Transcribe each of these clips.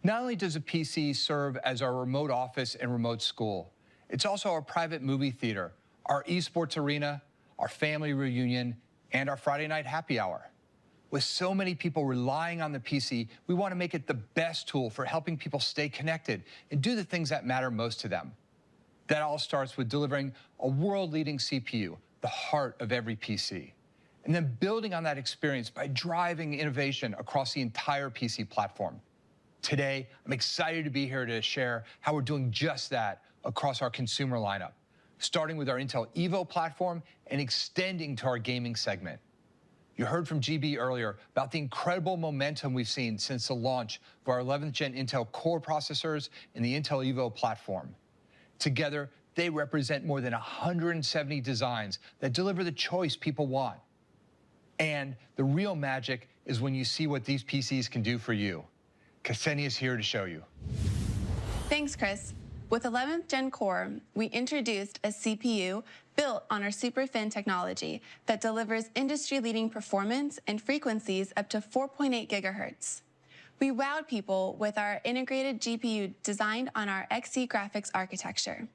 Not only does a PC serve as our remote office and remote school, it's also our private movie theater, our esports arena, our family reunion, and our Friday night happy hour. With so many people relying on the PC, we want to make it the best tool for helping people stay connected and do the things that matter most to them. That all starts with delivering a world-leading CPU, the heart of every PC, and then building on that experience by driving innovation across the entire PC platform. Today, I'm excited to be here to share how we're doing just that across our consumer lineup, starting with our Intel Evo platform and extending to our gaming segment. You heard from GB earlier about the incredible momentum we've seen since the launch of our 11th gen Intel Core processors and the Intel Evo platform. Together, they represent more than 170 designs that deliver the choice people want. And the real magic is when you see what these PCs can do for you. Ksenia is here to show you. Thanks, Chris. With 11th Gen Core, we introduced a CPU built on our SuperFin technology that delivers industry-leading performance and frequencies up to 4.8 gigahertz. We wowed people with our integrated GPU designed on our Xe graphics architecture.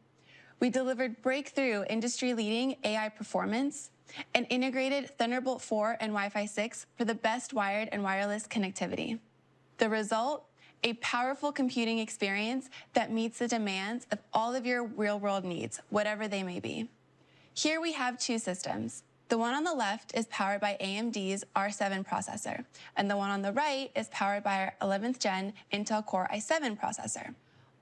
We delivered breakthrough industry-leading AI performance and integrated Thunderbolt 4 and Wi-Fi 6 for the best wired and wireless connectivity. The result? A powerful computing experience that meets the demands of all of your real-world needs, whatever they may be. Here we have two systems. The one on the left is powered by AMD's R7 processor, and the one on the right is powered by our 11th Gen Intel Core i7 processor.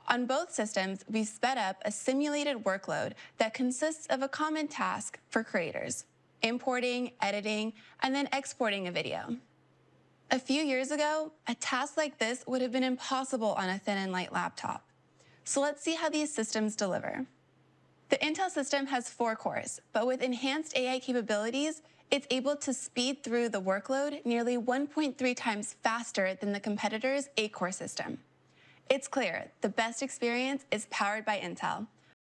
On both systems, we've sped up a simulated workload that consists of a common task for creators: importing, editing, and then exporting a video. A few years ago, a task like this would have been impossible on a thin and light laptop. So let's see how these systems deliver. The Intel system has 4 cores, but with enhanced AI capabilities, it's able to speed through the workload nearly 1.3 times faster than the competitor's 8-core system. It's clear the best experience is powered by Intel,